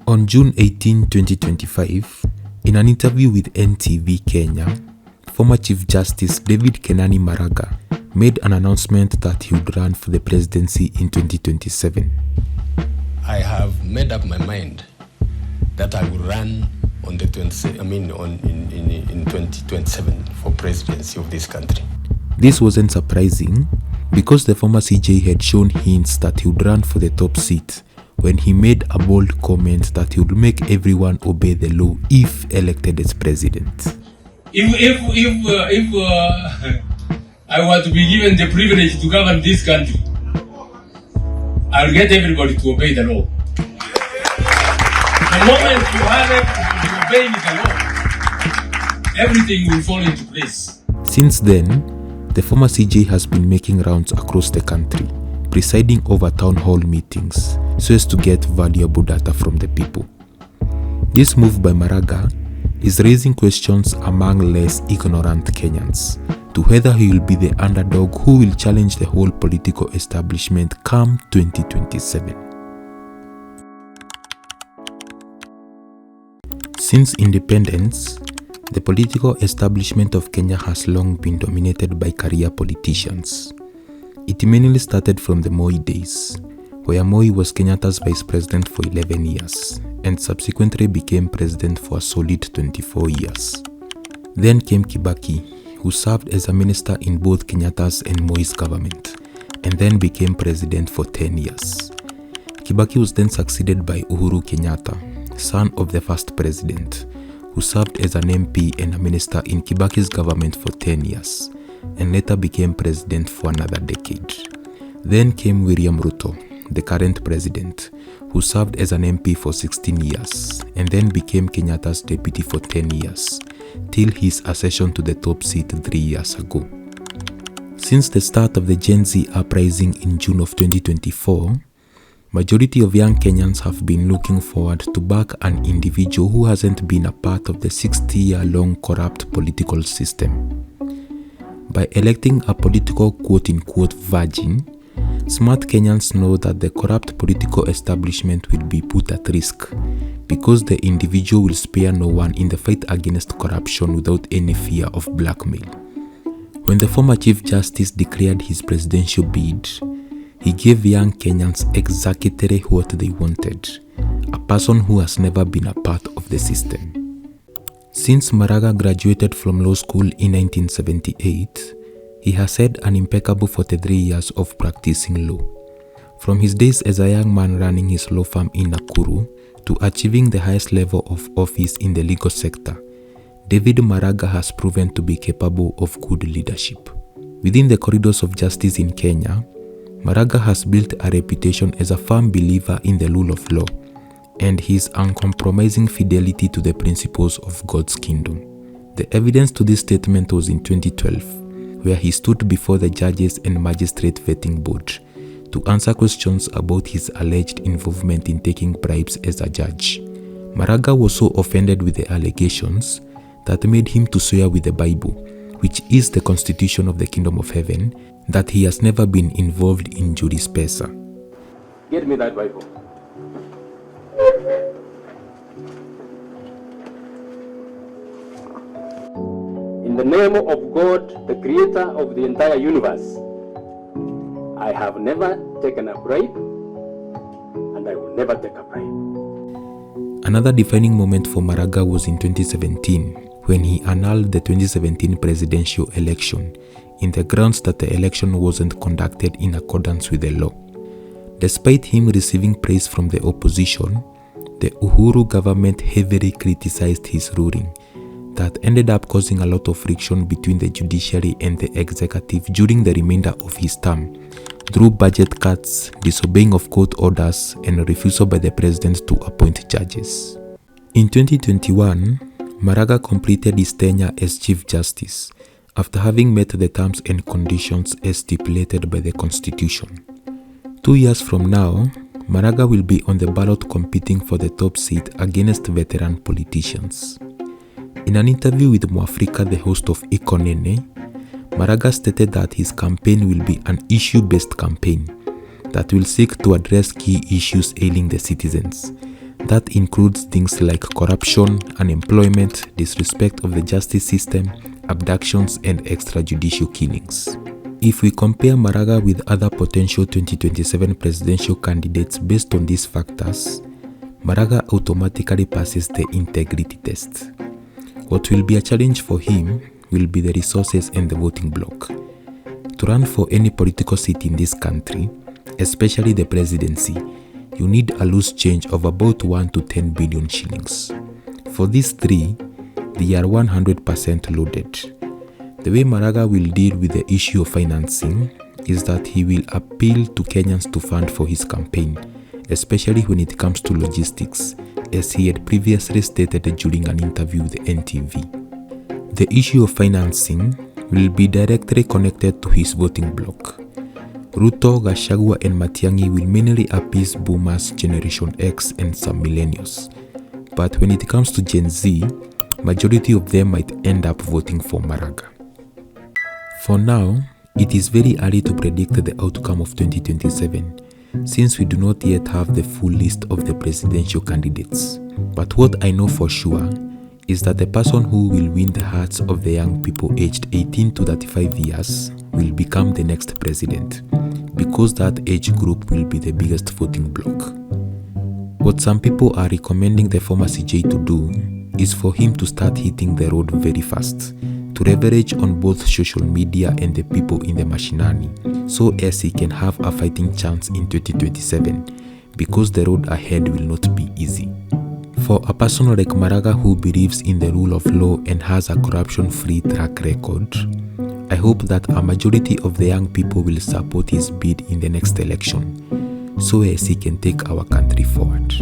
On June 18, 2025, in an interview with NTV Kenya, former Chief Justice David Kenani Maraga made an announcement that he would run for the presidency in 2027. I have made up my mind that I will run in 2027 for presidency of this country. This wasn't surprising because the former CJ had shown hints that he would run for the top seat when he made a bold comment that he would make everyone obey the law if elected as president. If I were to be given the privilege to govern this country, I'll get everybody to obey the law. The moment you have everybody obeying the law, everything will fall into place. Since then, the former CJ has been making rounds across the country, presiding over town hall meetings so as to get valuable data from the people. This move by Maraga is raising questions among less ignorant Kenyans to whether he will be the underdog who will challenge the whole political establishment come 2027. Since independence, the political establishment of Kenya has long been dominated by career politicians. It mainly started from the Moi days, where Moi was Kenyatta's vice president for 11 years and subsequently became president for a solid 24 years. Then came Kibaki, who served as a minister in both Kenyatta's and Moi's government, and then became president for 10 years. Kibaki was then succeeded by Uhuru Kenyatta, son of the first president, who served as an MP and a minister in Kibaki's government for 10 years, and later became president for another decade. Then came William Ruto, the current president, who served as an MP for 16 years, and then became Kenyatta's deputy for 10 years, till his accession to the top seat 3 years ago. Since the start of the Gen Z uprising in June of 2024, majority of young Kenyans have been looking forward to back an individual who hasn't been a part of the 60-year-long corrupt political system. By electing a political quote-unquote virgin, smart Kenyans know that the corrupt political establishment will be put at risk because the individual will spare no one in the fight against corruption without any fear of blackmail. When the former Chief Justice declared his presidential bid, he gave young Kenyans exactly what they wanted, a person who has never been a part of the system. Since Maraga graduated from law school in 1978, he has had an impeccable 43 years of practicing law. From his days as a young man running his law firm in Nakuru to achieving the highest level of office in the legal sector, David Maraga has proven to be capable of good leadership. Within the corridors of justice in Kenya, Maraga has built a reputation as a firm believer in the rule of law and his uncompromising fidelity to the principles of God's kingdom. The evidence to this statement was in 2012, where he stood before the Judges and Magistrate Vetting Board to answer questions about his alleged involvement in taking bribes as a judge. Maraga was so offended with the allegations that made him to swear with the Bible, which is the constitution of the Kingdom of Heaven, that he has never been involved in jurispesa. Get me that Bible. In the name of God, the creator of the entire universe, I have never taken a bribe, and I will never take a bribe. Another defining moment for Maraga was in 2017, when he annulled the 2017 presidential election in the grounds that the election wasn't conducted in accordance with the law. Despite him receiving praise from the opposition, the Uhuru government heavily criticized his ruling that ended up causing a lot of friction between the judiciary and the executive during the remainder of his term, through budget cuts, disobeying of court orders, and refusal by the president to appoint judges. In 2021, Maraga completed his tenure as Chief Justice after having met the terms and conditions as stipulated by the Constitution. 2 years from now, Maraga will be on the ballot competing for the top seat against veteran politicians. In an interview with Mwafrika, the host of Ikonene, Maraga stated that his campaign will be an issue-based campaign that will seek to address key issues ailing the citizens, That includes things like corruption, unemployment, disrespect of the justice system, abductions, and extrajudicial killings. If we compare Maraga with other potential 2027 presidential candidates based on these factors, Maraga automatically passes the integrity test. What will be a challenge for him will be the resources and the voting bloc. To run for any political seat in this country, especially the presidency, you need a loose change of about 1 to 10 billion shillings. For these three, they are 100% loaded. The way Maraga will deal with the issue of financing is that he will appeal to Kenyans to fund for his campaign, especially when it comes to logistics, as he had previously stated during an interview with NTV. The issue of financing will be directly connected to his voting bloc. Ruto, Gachagua, and Matiangi will mainly appease boomers, Generation X, and some millennials. But when it comes to Gen Z, majority of them might end up voting for Maraga. For now, it is very early to predict the outcome of 2027, since we do not yet have the full list of the presidential candidates. But what I know for sure is that the person who will win the hearts of the young people aged 18 to 35 years will become the next president, because that age group will be the biggest voting bloc. What some people are recommending the former CJ to do is for him to start hitting the road very fast, to leverage on both social media and the people in the mashinani, so as he can have a fighting chance in 2027, because the road ahead will not be easy. For a person like Maraga who believes in the rule of law and has a corruption-free track record, I hope that a majority of the young people will support his bid in the next election, so as he can take our country forward.